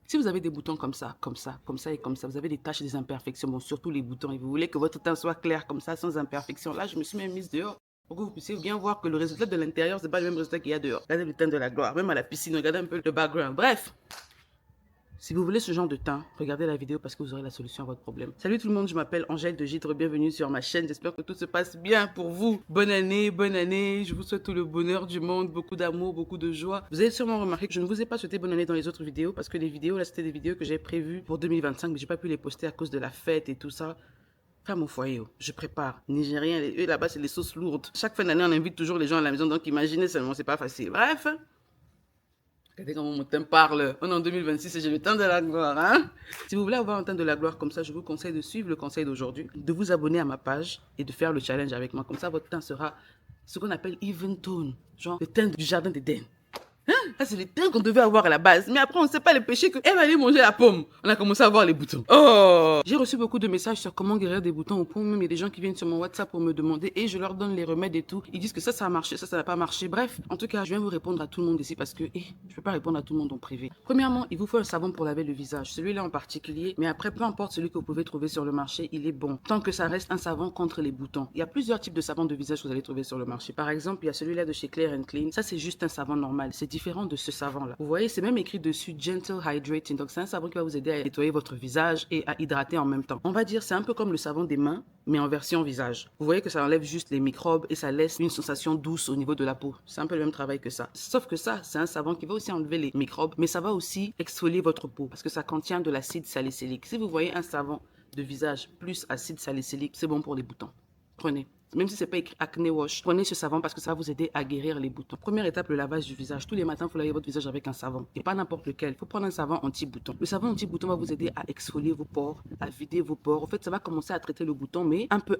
Si vous avez des boutons comme ça, comme ça, comme ça et comme ça, vous avez des taches, des imperfections, bon, surtout les boutons, et vous voulez que votre teint soit clair comme ça, sans imperfection, là, je me suis même mise dehors pour que vous puissiez bien voir que le résultat de l'intérieur, c'est pas le même résultat qu'il y a dehors. Regardez le teint de la gloire, même à la piscine, regardez un peu le background. Bref, si vous voulez ce genre de teint, regardez la vidéo parce que vous aurez la solution à votre problème. Salut tout le monde, je m'appelle Angèle de Gidre, bienvenue sur ma chaîne. J'espère que tout se passe bien pour vous. Bonne année, je vous souhaite tout le bonheur du monde, beaucoup d'amour, beaucoup de joie. Vous avez sûrement remarqué que je ne vous ai pas souhaité bonne année dans les autres vidéos parce que les vidéos là, c'était des vidéos que j'ai prévues pour 2025, mais j'ai pas pu les poster à cause de la fête et tout ça. Femme au foyer, je prépare. Nigérien, eux là-bas, c'est les sauces lourdes. Chaque fin d'année, on invite toujours les gens à la maison, donc imaginez seulement, c'est pas facile. Bref. Regardez comment mon teint parle. On est en 2026 et j'ai le teint de la gloire. Hein? Si vous voulez avoir un teint de la gloire comme ça, je vous conseille de suivre le conseil d'aujourd'hui, de vous abonner à ma page et de faire le challenge avec moi. Comme ça, votre teint sera ce qu'on appelle even tone, genre le teint du jardin d'Éden. Ça, c'est les teints qu'on devait avoir à la base. Mais après, on ne sait pas le péché que elle va aller manger la pomme. On a commencé à voir les boutons. Oh! J'ai reçu beaucoup de messages sur comment guérir des boutons aux pommes. Même il y a des gens qui viennent sur mon WhatsApp pour me demander et je leur donne les remèdes et tout. Ils disent que ça a marché, ça n'a pas marché. Bref, en tout cas, je viens vous répondre à tout le monde ici parce que je ne peux pas répondre à tout le monde en privé. Premièrement, il vous faut un savon pour laver le visage. Celui-là en particulier. Mais après, peu importe celui que vous pouvez trouver sur le marché, il est bon. Tant que ça reste un savon contre les boutons. Il y a plusieurs types de savons de visage que vous allez trouver sur le marché. Par exemple, il y a celui-là de chez Clear Clean. Ça, c'est juste un savon normal. C'est différent de ce savon là. Vous voyez, c'est même écrit dessus Gentle Hydrating. Donc, c'est un savon qui va vous aider à nettoyer votre visage et à hydrater en même temps. On va dire, c'est un peu comme le savon des mains, mais en version visage. Vous voyez que ça enlève juste les microbes et ça laisse une sensation douce au niveau de la peau. C'est un peu le même travail que ça. Sauf que ça, c'est un savon qui va aussi enlever les microbes, mais ça va aussi exfolier votre peau parce que ça contient de l'acide salicylique. Si vous voyez un savon de visage plus acide salicylique, c'est bon pour les boutons. Prenez. Même si c'est pas écrit acné wash, prenez ce savon parce que ça va vous aider à guérir les boutons. Première étape, le lavage du visage. Tous les matins, il faut laver votre visage avec un savon. Et pas n'importe lequel. Il faut prendre un savon anti-bouton. Le savon anti-bouton va vous aider à exfolier vos pores, à vider vos pores. En fait, ça va commencer à traiter le bouton, mais un peu.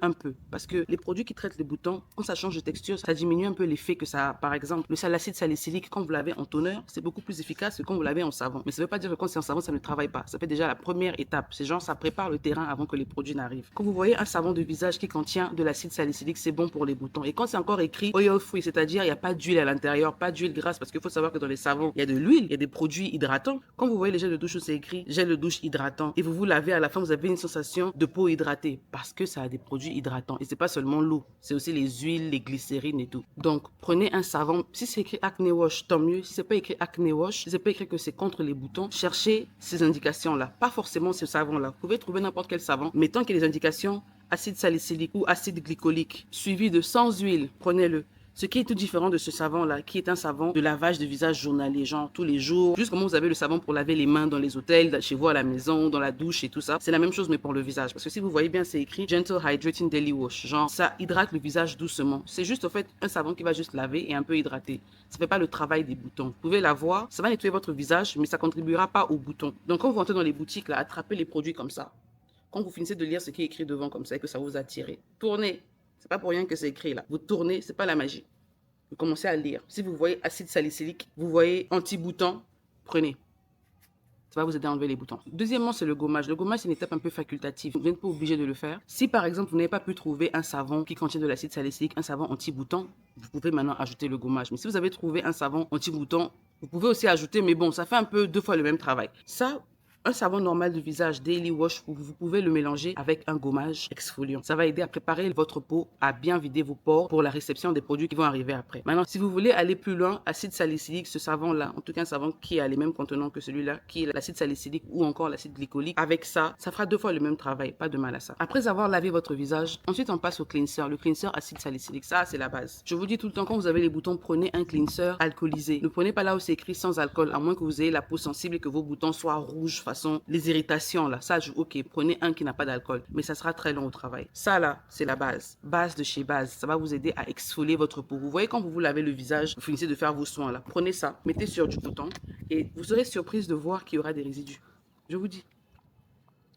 Parce que les produits qui traitent les boutons, quand ça change de texture, ça diminue un peu l'effet que ça a. Par exemple, l'acide salicylique, quand vous lavez en toner, c'est beaucoup plus efficace que quand vous lavez en savon. Mais ça ne veut pas dire que quand c'est en savon, ça ne travaille pas. Ça fait déjà la première étape. C'est genre, ça prépare le terrain avant que les produits n'arrivent. Quand vous voyez un savon de visage qui contient de l'acide salicylique, c'est bon pour les boutons. Et quand c'est encore écrit oil free, c'est-à-dire il n'y a pas d'huile à l'intérieur, pas d'huile grasse, parce qu'il faut savoir que dans les savons, il y a de l'huile, il y a des produits hydratants. Quand vous voyez les gels de douche où c'est écrit gel de douche hydratant et vous vous lavez à la fin, vous avez une sensation de peau hydratée parce que ça a des produits hydratants. Et c'est pas seulement l'eau, c'est aussi les huiles, les glycérines et tout. Donc, prenez un savon. Si c'est écrit acné wash, tant mieux. Si c'est pas écrit acné wash, si c'est pas écrit que c'est contre les boutons, cherchez ces indications-là. Pas forcément ce savon-là. Vous pouvez trouver n'importe quel savon, mais tant qu'il y a les indications acide salicylique ou acide glycolique, suivi de sans huile, prenez-le. Ce qui est tout différent de ce savon-là, qui est un savon de lavage de visage journalier, genre tous les jours. Juste comme vous avez le savon pour laver les mains dans les hôtels, chez vous à la maison, dans la douche et tout ça. C'est la même chose mais pour le visage. Parce que si vous voyez bien, c'est écrit Gentle Hydrating Daily Wash. Genre, ça hydrate le visage doucement. C'est juste au fait un savon qui va juste laver et un peu hydrater. Ça fait pas le travail des boutons. Vous pouvez l'avoir, ça va nettoyer votre visage, mais ça contribuera pas aux boutons. Donc quand vous entrez dans les boutiques, là, attrapez les produits comme ça. Quand vous finissez de lire ce qui est écrit devant comme ça et que ça vous attire, tournez. C'est pas pour rien que c'est écrit là. Vous tournez, c'est pas la magie. Vous commencez à lire. Si vous voyez acide salicylique, vous voyez anti-bouton, prenez. Ça va vous aider à enlever les boutons. Deuxièmement, c'est le gommage. Le gommage, c'est une étape un peu facultative. Vous n'êtes pas obligé de le faire. Si par exemple, vous n'avez pas pu trouver un savon qui contient de l'acide salicylique, un savon anti-bouton, vous pouvez maintenant ajouter le gommage. Mais si vous avez trouvé un savon anti-bouton, vous pouvez aussi ajouter, mais bon, ça fait un peu 2 fois le même travail. Ça, un savon normal de visage, Daily Wash, vous pouvez le mélanger avec un gommage exfoliant. Ça va aider à préparer votre peau à bien vider vos pores pour la réception des produits qui vont arriver après. Maintenant, si vous voulez aller plus loin, acide salicylique, ce savon-là, en tout cas un savon qui a les mêmes contenants que celui-là, qui est l'acide salicylique ou encore l'acide glycolique, avec ça, ça fera 2 fois le même travail, pas de mal à ça. Après avoir lavé votre visage, ensuite on passe au cleanser. Le cleanser acide salicylique, ça c'est la base. Je vous dis tout le temps, quand vous avez les boutons, prenez un cleanser alcoolisé. Ne prenez pas là où c'est écrit sans alcool, à moins que vous ayez la peau sensible et que vos boutons soient rouges, façon les irritations là, ça, ok, prenez un qui n'a pas d'alcool, mais ça sera très long au travail. Ça là, c'est la base de chez base, ça va vous aider à exfolier votre peau. Vous voyez quand vous vous lavez le visage, vous finissez de faire vos soins là, prenez ça, mettez sur du bouton et vous serez surprise de voir qu'il y aura des résidus. Je vous dis.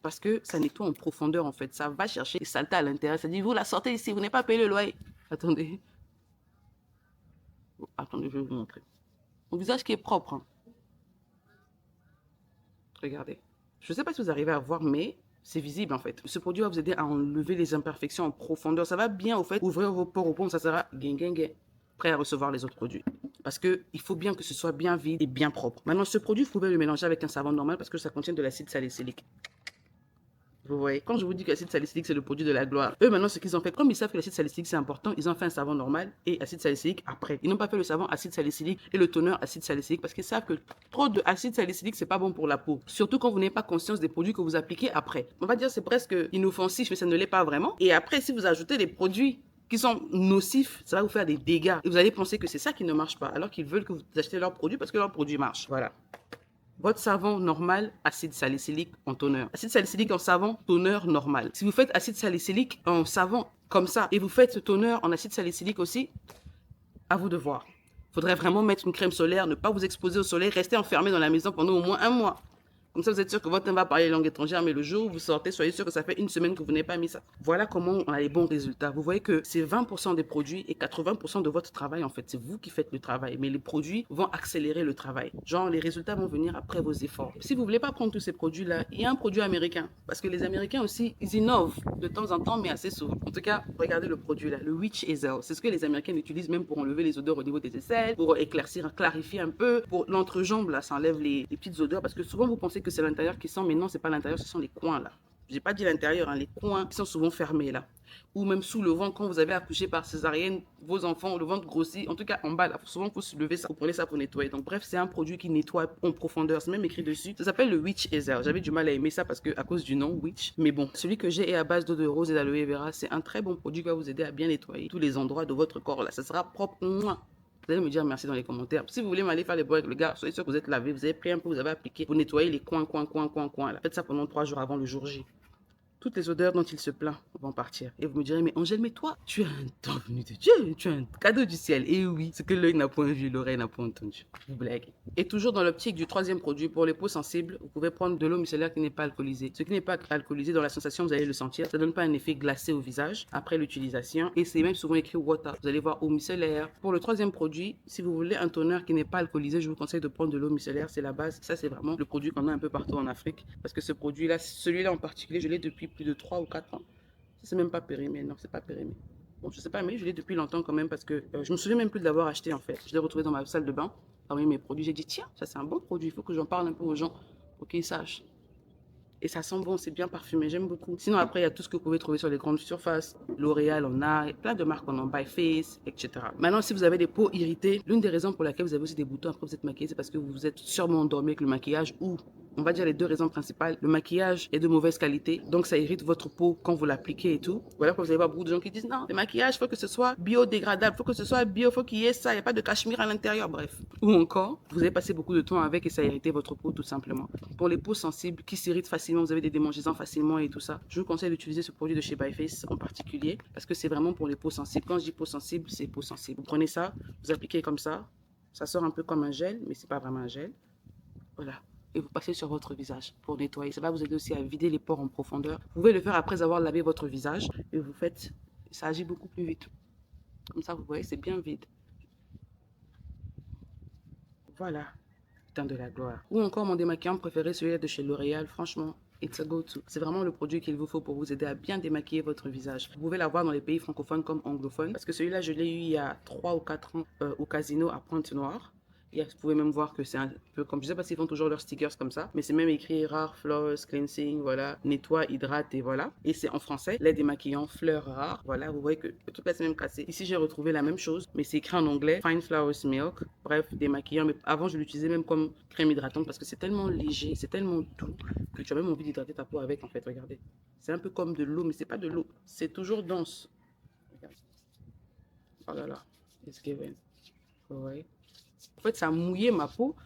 Parce que ça nettoie en profondeur en fait, ça va chercher les saletés à l'intérieur, ça dit vous la sortez ici, vous n'avez pas payé le loyer. Attendez. Attendez, je vais vous montrer. Mon visage qui est propre. Hein. Regardez. Je ne sais pas si vous arrivez à voir, mais c'est visible en fait. Ce produit va vous aider à enlever les imperfections en profondeur. Ça va bien au fait ouvrir vos pores au pont, ça sera prêt à recevoir les autres produits. parce qu'il faut bien que ce soit bien vide et bien propre. Maintenant, ce produit, vous pouvez le mélanger avec un savon normal parce que ça contient de l'acide salicylique. Vous voyez, quand je vous dis que l'acide salicylique, c'est le produit de la gloire, eux, maintenant, ce qu'ils ont fait, comme ils savent que l'acide salicylique, c'est important, ils ont fait un savon normal et acide salicylique après. Ils n'ont pas fait le savon acide salicylique et le toner acide salicylique parce qu'ils savent que trop d'acide salicylique, c'est pas bon pour la peau. Surtout quand vous n'avez pas conscience des produits que vous appliquez après. On va dire c'est presque inoffensif, mais ça ne l'est pas vraiment. Et après, si vous ajoutez des produits qui sont nocifs, ça va vous faire des dégâts. Et vous allez penser que c'est ça qui ne marche pas, alors qu'ils veulent que vous achetez leurs produits parce que leurs produits marchent. Voilà. Votre savon normal, acide salicylique en toner. Acide salicylique en savon, toner normal. Si vous faites acide salicylique en savon comme ça et vous faites ce toner en acide salicylique aussi, à vous de voir. Il faudrait vraiment mettre une crème solaire, ne pas vous exposer au soleil, rester enfermé dans la maison pendant au moins 1 mois. Comme ça, vous êtes sûr que votre teint va parler langue étrangère, mais le jour où vous sortez, soyez sûr que ça fait 1 semaine que vous n'avez pas mis ça. Voilà comment on a les bons résultats. Vous voyez que c'est 20% des produits et 80% de votre travail, en fait. C'est vous qui faites le travail, mais les produits vont accélérer le travail. Genre, les résultats vont venir après vos efforts. Si vous ne voulez pas prendre tous ces produits-là, il y a un produit américain. Parce que les Américains aussi, ils innovent de temps en temps, mais assez souvent. En tout cas, regardez le produit là, le Witch Hazel. C'est ce que les Américains utilisent même pour enlever les odeurs au niveau des aisselles, pour éclaircir, clarifier un peu, pour l'entrejambe, là, ça enlève les petites odeurs. Parce que souvent, vous pensez que c'est l'intérieur qui sent, mais non, c'est pas l'intérieur, ce sont les coins là. J'ai pas dit l'intérieur, hein, les coins qui sont souvent fermés là. Ou même sous le ventre, quand vous avez accouché par césarienne, vos enfants, le ventre grossit. En tout cas, en bas là, souvent, il faut se lever ça. Vous prenez ça pour nettoyer. Donc, bref, c'est un produit qui nettoie en profondeur. C'est même écrit dessus. Ça s'appelle le Witch Hazel. J'avais du mal à aimer ça parce que à cause du nom, Witch. Mais bon, celui que j'ai est à base d'eau de rose et d'aloe vera. C'est un très bon produit qui va vous aider à bien nettoyer tous les endroits de votre corps là. Ça sera propre. Mouah. Vous allez me dire merci dans les commentaires. Si vous voulez m'aller faire les bois avec le gars, soyez sûr que vous êtes lavé, vous avez pris un peu, vous avez appliqué, vous nettoyez les coins là. Faites ça pendant 3 jours avant le jour J. Toutes les odeurs dont il se plaint vont partir. Et vous me direz, mais Angèle, mais toi, tu as un temps venu de Dieu, tu as un cadeau du ciel. Et oui, ce que l'œil n'a point vu, l'oreille n'a point entendu. Vous blaguez. Et toujours dans l'optique du troisième produit, pour les peaux sensibles, vous pouvez prendre de l'eau micellaire qui n'est pas alcoolisée. Ce qui n'est pas alcoolisé, dans la sensation, vous allez le sentir. Ça ne donne pas un effet glacé au visage après l'utilisation. Et c'est même souvent écrit water. Vous allez voir eau micellaire. Pour le troisième produit, si vous voulez un toner qui n'est pas alcoolisé, je vous conseille de prendre de l'eau micellaire. C'est la base. Ça, c'est vraiment le produit qu'on a un peu partout en Afrique. Parce que ce produit-là, celui-là en particulier, je l'ai depuis plus de 3 ou 4 ans. C'est même pas périmé, non, c'est pas périmé. Bon, je sais pas, mais je l'ai depuis longtemps quand même parce que je me souviens même plus de l'avoir acheté en fait. Je l'ai retrouvé dans ma salle de bain parmi mes produits. J'ai dit, tiens, ça c'est un bon produit, il faut que j'en parle un peu aux gens pour qu'ils sachent. Et ça sent bon, c'est bien parfumé, j'aime beaucoup. Sinon, après, il y a tout ce que vous pouvez trouver sur les grandes surfaces. L'Oréal, on a plein de marques, on en By Face, etc. Maintenant, si vous avez des peaux irritées, l'une des raisons pour laquelle vous avez aussi des boutons après vous êtes maquillé, c'est parce que vous vous êtes sûrement endormi avec le maquillage ou, on va dire les 2 raisons principales. Le maquillage est de mauvaise qualité, donc ça irrite votre peau quand vous l'appliquez et tout. Voilà pourquoi vous allez voir beaucoup de gens qui disent non, le maquillage, il faut que ce soit biodégradable, il faut que ce soit bio, il faut qu'il y ait ça, il n'y a pas de cachemire à l'intérieur, bref. Ou encore, vous avez passé beaucoup de temps avec et ça a irrité votre peau tout simplement. Pour les peaux sensibles qui s'irritent facilement, vous avez des démangeaisons facilement et tout ça, je vous conseille d'utiliser ce produit de chez By Face en particulier parce que c'est vraiment pour les peaux sensibles. Quand je dis peau sensible, c'est peau sensible. Vous prenez ça, vous appliquez comme ça sort un peu comme un gel, mais c'est pas vraiment un gel. Voilà. Et vous passez sur votre visage pour nettoyer. Ça va vous aider aussi à vider les pores en profondeur. Vous pouvez le faire après avoir lavé votre visage et vous faites, ça agit beaucoup plus vite. Comme ça, vous voyez, c'est bien vide. Voilà, teint de la gloire. Ou encore mon démaquillant préféré, celui de chez L'Oréal, franchement. It's a go-to. C'est vraiment le produit qu'il vous faut pour vous aider à bien démaquiller votre visage. Vous pouvez l'avoir dans les pays francophones comme anglophones. Parce que celui-là, je l'ai eu il y a 3 ou 4 ans au casino à Pointe-Noire. Et vous pouvez même voir que c'est un peu comme, je sais pas s'ils font toujours leurs stickers comme ça, mais c'est même écrit rare, flawless, cleansing, voilà, nettoie, hydrate et voilà. Et c'est en français, lait démaquillant, fleurs rares, voilà, vous voyez que toute la c'est même cassée. Ici, j'ai retrouvé la même chose, mais c'est écrit en anglais, fine flawless milk, bref, démaquillant. Mais avant, je l'utilisais même comme crème hydratante parce que c'est tellement léger, c'est tellement doux que tu as même envie d'hydrater ta peau avec, en fait, regardez. C'est un peu comme de l'eau, mais c'est pas de l'eau, c'est toujours dense. Regarde. Oh là là, it's given. Vous voyez? En fait, ça a mouillé ma peau.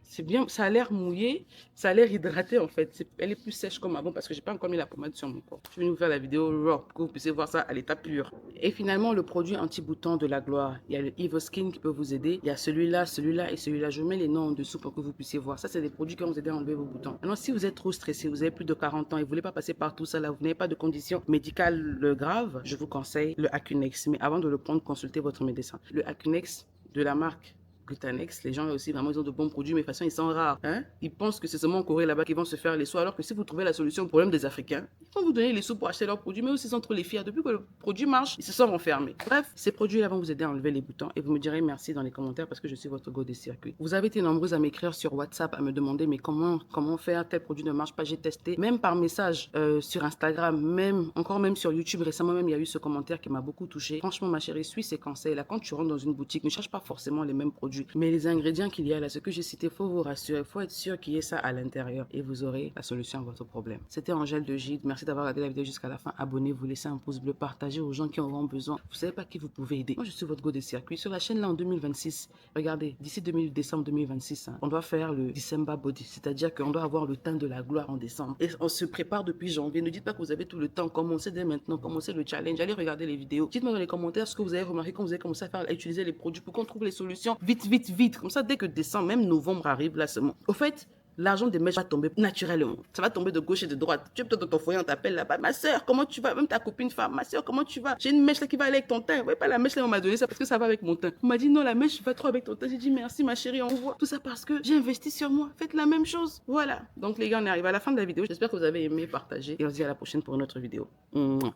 C'est bien, ça a l'air mouillé, ça a l'air hydraté en fait. Elle est plus sèche comme avant parce que j'ai pas encore mis la pommade sur mon corps. Je vais vous faire la vidéo raw pour que vous puissiez voir ça à l'état pur. Et finalement, le produit anti-bouton de la gloire. Il y a le Evoskin qui peut vous aider. Il y a celui-là, celui-là et celui-là. Je vous mets les noms en dessous pour que vous puissiez voir. Ça, c'est des produits qui vont vous aider à enlever vos boutons. Maintenant, si vous êtes trop stressé, vous avez plus de 40 ans et vous voulez pas passer par tout ça là, vous n'avez pas de conditions médicales graves, je vous conseille le Acunex. Mais avant de le prendre, consultez votre médecin. Le Acunex de la marque Glutanex, les gens aussi, vraiment, ils ont de bons produits, mais de toute façon, ils sont rares. Hein? Ils pensent que c'est seulement en Corée là-bas qu'ils vont se faire les sous, alors que si vous trouvez la solution au problème des Africains, ils vont vous donner les sous pour acheter leurs produits, mais aussi ils sont trop les fiers. Depuis que le produit marche, ils se sont renfermés. Bref, ces produits-là vont vous aider à enlever les boutons et vous me direz merci dans les commentaires parce que je suis votre go des circuits. Vous avez été nombreux à m'écrire sur WhatsApp, à me demander mais comment faire, tel produit ne marche pas, j'ai testé. Même par message sur Instagram, encore même sur YouTube, récemment même, il y a eu ce commentaire qui m'a beaucoup touché. Franchement, ma chérie, suis ces conseils. Là, quand tu rentres dans une boutique, ne cherche pas forcément les mêmes produits, mais les ingrédients qu'il y a là, ce que j'ai cité, faut vous rassurer, faut être sûr qu'il y ait ça à l'intérieur et vous aurez la solution à votre problème. C'était Angèle de Gide. Merci d'avoir regardé la vidéo jusqu'à la fin. Abonnez-vous, laissez un pouce bleu, partagez aux gens qui en auront besoin. Vous savez pas qui vous pouvez aider. Moi, je suis votre go des circuits. Sur la chaîne là en 2026, regardez, d'ici décembre 2026, on doit faire le December Body, c'est-à-dire qu'on doit avoir le teint de la gloire en décembre. Et on se prépare depuis janvier. Ne dites pas que vous avez tout le temps. Commencez dès maintenant, commencez le challenge. Allez regarder les vidéos. Dites-moi dans les commentaires ce que vous avez remarqué quand vous avez commencé à utiliser les produits pour qu'on trouve les solutions vite, vite, vite. Comme ça, dès que décembre, même novembre arrive, là, c'est bon. Au fait, l'argent des mèches va tomber naturellement. Ça va tomber de gauche et de droite. Tu es peut-être dans ton foyer, on t'appelle là-bas. Ma soeur, comment tu vas? Même ta copine femme, ma soeur, comment tu vas? J'ai une mèche là qui va aller avec ton teint. Vous voyez pas la mèche là, on m'a donné ça parce que ça va avec mon teint. On m'a dit non, la mèche va trop avec ton teint. J'ai dit merci ma chérie, on voit. Tout ça parce que j'ai investi sur moi. Faites la même chose. Voilà. Donc les gars, on arrive à la fin de la vidéo. J'espère que vous avez aimé, partagé. Et on se dit à la prochaine pour une autre vidéo. Mouah.